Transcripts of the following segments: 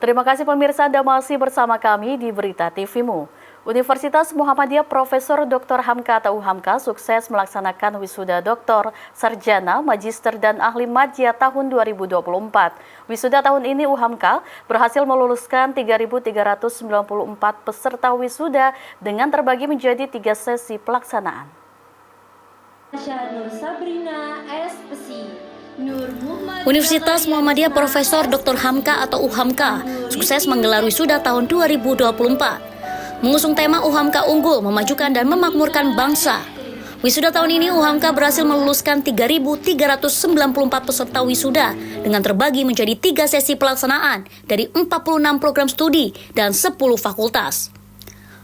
Terima kasih pemirsa Anda masih bersama kami di Berita TV-mu. Universitas Muhammadiyah Profesor Dr. Hamka atau UHAMKA sukses melaksanakan wisuda doktor, sarjana, magister, dan ahli madya tahun 2024. Wisuda tahun ini UHAMKA berhasil meluluskan 3.394 peserta wisuda dengan terbagi menjadi 3 sesi pelaksanaan. Universitas Muhammadiyah Profesor Dr. Hamka atau UHAMKA sukses menggelar wisuda tahun 2024. Mengusung tema UHAMKA Unggul, Memajukan dan Memakmurkan Bangsa. Wisuda tahun ini UHAMKA berhasil meluluskan 3.394 peserta wisuda dengan terbagi menjadi 3 sesi pelaksanaan dari 46 program studi dan 10 fakultas.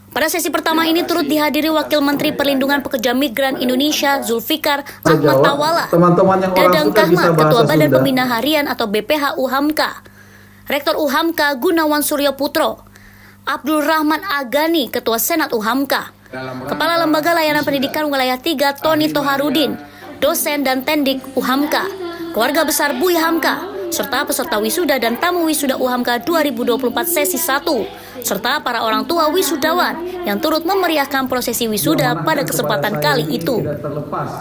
Pada sesi pertama ini turut dihadiri Wakil Menteri Perlindungan Pekerja Migran Indonesia Zulfikar Ahmad Tawala, Dadang Kahmat, Ketua Badan Pembina Harian atau BPH UHAMKA, Rektor UHAMKA Gunawan Suryo Putro, Abdul Rahman Agani, Ketua Senat UHAMKA, Kepala Lembaga Layanan Pendidikan Wilayah 3 Tony Toharudin, dosen dan tendik UHAMKA, keluarga besar Buy Hamka, serta peserta wisuda dan tamu wisuda UHAMKA 2024 sesi 1, serta para orang tua wisudawan yang turut memeriahkan prosesi wisuda pada kesempatan kali itu.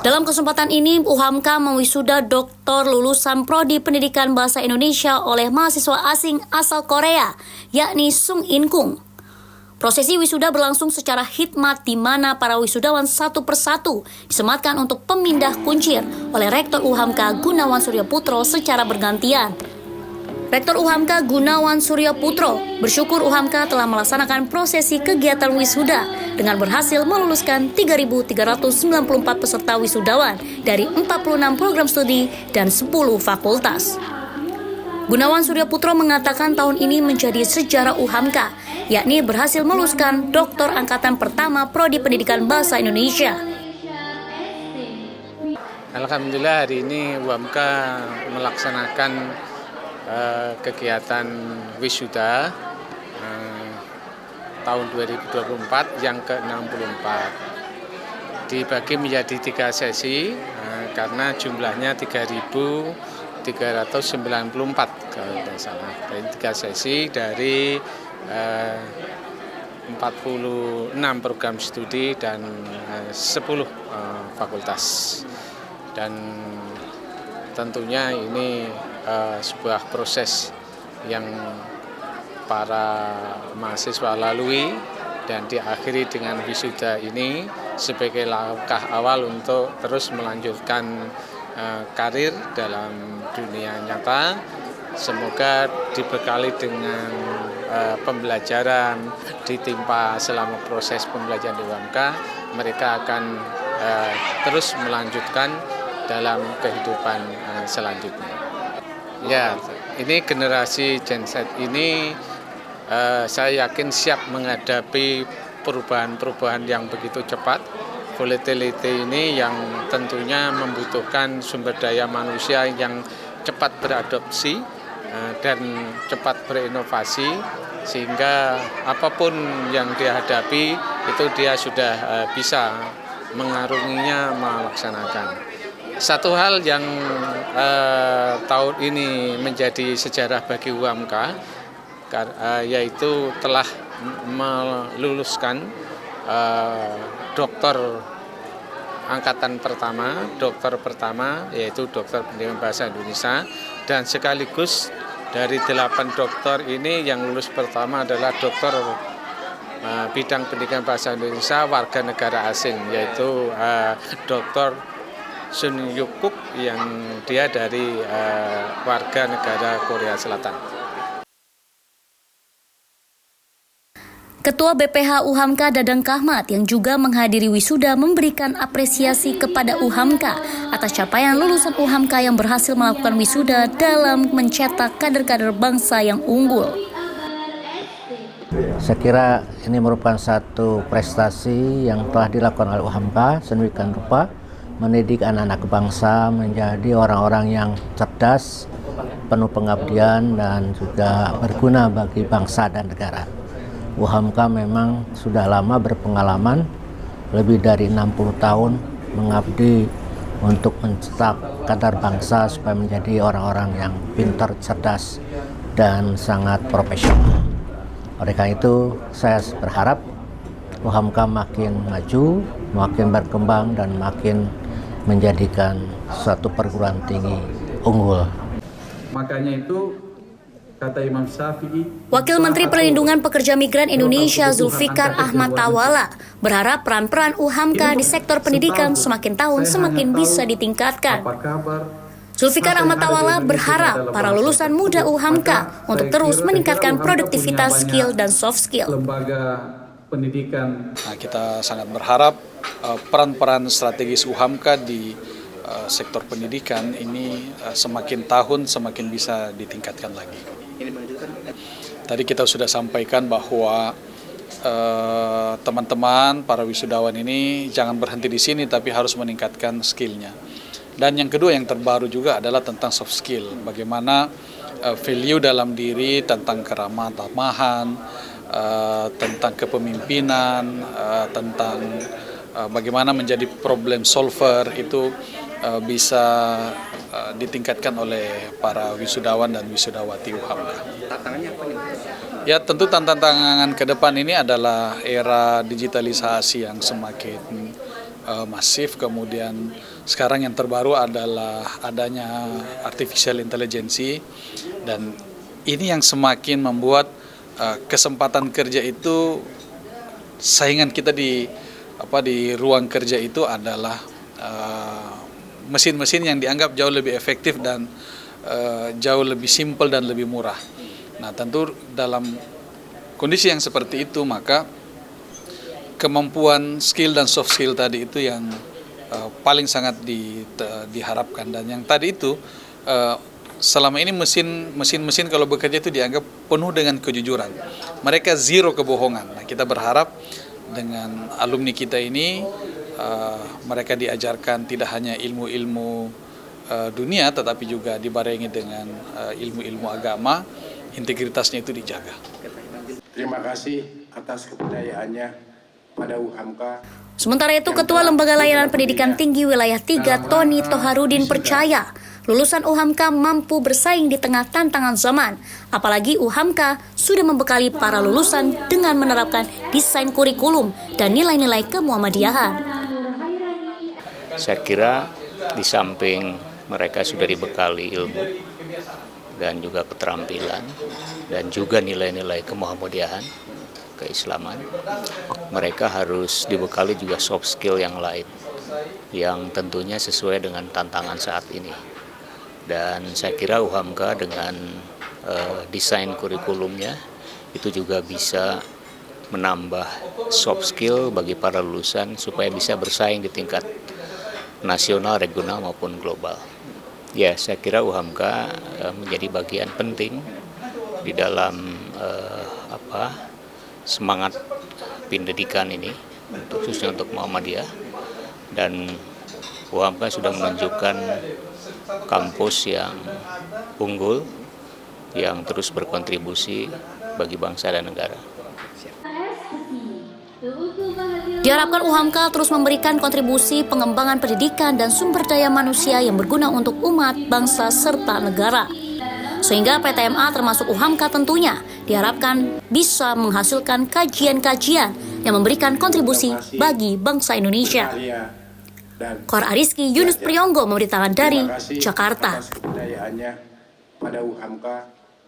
Dalam kesempatan ini, UHAMKA mewisuda doktor lulusan Prodi Pendidikan Bahasa Indonesia oleh mahasiswa asing asal Korea, yakni Sung In Kung. Prosesi wisuda berlangsung secara hikmat di mana para wisudawan satu persatu disematkan untuk pemindah kuncir oleh Rektor UHAMKA Gunawan Suryo Putro secara bergantian. Rektor UHAMKA Gunawan Suryo Putro bersyukur UHAMKA telah melaksanakan prosesi kegiatan wisuda dengan berhasil meluluskan 3.394 peserta wisudawan dari 46 program studi dan 10 fakultas. Gunawan Suryo Putro mengatakan tahun ini menjadi sejarah UHAMKA, yakni berhasil meluluskan doktor angkatan pertama Prodi Pendidikan Bahasa Indonesia. Alhamdulillah hari ini UHAMKA melaksanakan kegiatan wisuda tahun 2024 yang ke-64. Dibagi menjadi 3 sesi karena jumlahnya 3.394 kalau tidak salah. Dari 3 sesi dari 46 program studi dan 10 fakultas. Dan tentunya ini sebuah proses yang para mahasiswa lalui dan diakhiri dengan wisuda ini sebagai langkah awal untuk terus melanjutkan karir dalam dunia nyata. Semoga dibekali dengan pembelajaran ditimpa selama proses pembelajaran di UHAMKA, mereka akan terus melanjutkan dalam kehidupan selanjutnya. Ya, ini generasi Gen Z ini saya yakin siap menghadapi perubahan-perubahan yang begitu cepat. Volatility ini yang tentunya membutuhkan sumber daya manusia yang cepat beradopsi dan cepat berinovasi, sehingga apapun yang dihadapi itu dia sudah bisa mengarunginya, melaksanakan. Satu hal yang tahun ini menjadi sejarah bagi UHAMKA yaitu telah meluluskan doktor angkatan pertama, dokter pertama yaitu dokter pendidikan bahasa Indonesia, dan sekaligus dari 8 dokter ini yang lulus pertama adalah dokter bidang pendidikan bahasa Indonesia warga negara asing, yaitu dokter Sun Yukuk yang dia dari warga negara Korea Selatan. Ketua BPH UHAMKA Dadang Kahmat yang juga menghadiri wisuda memberikan apresiasi kepada UHAMKA atas capaian lulusan UHAMKA yang berhasil melakukan wisuda dalam mencetak kader-kader bangsa yang unggul. Saya kira ini merupakan satu prestasi yang telah dilakukan oleh UHAMKA sedemikian rupa, mendidik anak-anak bangsa menjadi orang-orang yang cerdas, penuh pengabdian, dan juga berguna bagi bangsa dan negara. UHAMKA memang sudah lama berpengalaman, lebih dari 60 tahun mengabdi untuk mencetak kader bangsa supaya menjadi orang-orang yang pintar, cerdas, dan sangat profesional. Oleh karena itu, saya berharap UHAMKA makin maju, makin berkembang, dan makin menjadikan suatu perguruan tinggi unggul. Makanya itu kata Imam Syafi'i. Wakil Menteri Perlindungan Pekerja Migran Indonesia Zulfikar Ahmad Tawala berharap peran-peran UHAMKA di sektor pendidikan semakin tahun semakin bisa ditingkatkan. Apa kabar? Zulfikar Ahmad Tawala berharap para lulusan muda UHAMKA untuk terus meningkatkan produktivitas skill dan soft skill. Lembaga pendidikan. Nah, kita sangat berharap peran-peran strategis UHAMKA di sektor pendidikan ini semakin tahun semakin bisa ditingkatkan lagi. Tadi kita sudah sampaikan bahwa teman-teman para wisudawan ini jangan berhenti di sini tapi harus meningkatkan skillnya. Dan yang kedua yang terbaru juga adalah tentang soft skill. Bagaimana value dalam diri tentang keramah tamahan, tentang kepemimpinan, tentang bagaimana menjadi problem solver itu bisa ditingkatkan oleh para wisudawan dan wisudawati UHAMKA. Tantangannya apa nih? Ya tentu tantangan ke depan ini adalah era digitalisasi yang semakin masif, kemudian sekarang yang terbaru adalah adanya artificial intelligence, dan ini yang semakin membuat kesempatan kerja itu, saingan kita di ruang kerja itu adalah mesin-mesin yang dianggap jauh lebih efektif dan jauh lebih simpel dan lebih murah. Nah tentu dalam kondisi yang seperti itu maka kemampuan skill dan soft skill tadi itu yang paling sangat diharapkan. Dan yang tadi itu selama ini mesin-mesin kalau bekerja itu dianggap penuh dengan kejujuran. Mereka zero kebohongan. Nah, kita berharap dengan alumni kita ini mereka diajarkan tidak hanya ilmu-ilmu dunia tetapi juga dibarengi dengan ilmu-ilmu agama, integritasnya itu dijaga. Terima kasih atas kepercayaannya pada UHAMKA. Sementara itu, Ketua Lembaga Layanan Pendidikan Tinggi Wilayah 3, Tony Toharudin percaya lulusan UHAMKA mampu bersaing di tengah tantangan zaman. Apalagi UHAMKA sudah membekali para lulusan dengan menerapkan desain kurikulum dan nilai-nilai kemuhammadiyahan. Saya kira di samping mereka sudah dibekali ilmu dan juga keterampilan dan juga nilai-nilai kemuhammadiyahan, keislaman, mereka harus dibekali juga soft skill yang lain yang tentunya sesuai dengan tantangan saat ini. Dan saya kira UHAMKA dengan desain kurikulumnya itu juga bisa menambah soft skill bagi para lulusan supaya bisa bersaing di tingkat nasional, regional maupun global. Ya, saya kira UHAMKA menjadi bagian penting di dalam semangat pendidikan ini, khususnya untuk Muhammadiyah, dan UHAMKA sudah menunjukkan kampus yang unggul, yang terus berkontribusi bagi bangsa dan negara. Diharapkan UHAMKA terus memberikan kontribusi pengembangan pendidikan dan sumber daya manusia yang berguna untuk umat, bangsa, serta negara. Sehingga PTMA termasuk UHAMKA tentunya diharapkan bisa menghasilkan kajian-kajian yang memberikan kontribusi bagi bangsa Indonesia. Kor Ariski, Yunus Priyonggo memberitakan dari Jakarta. Atas kepercayaannya pada UHAMKA.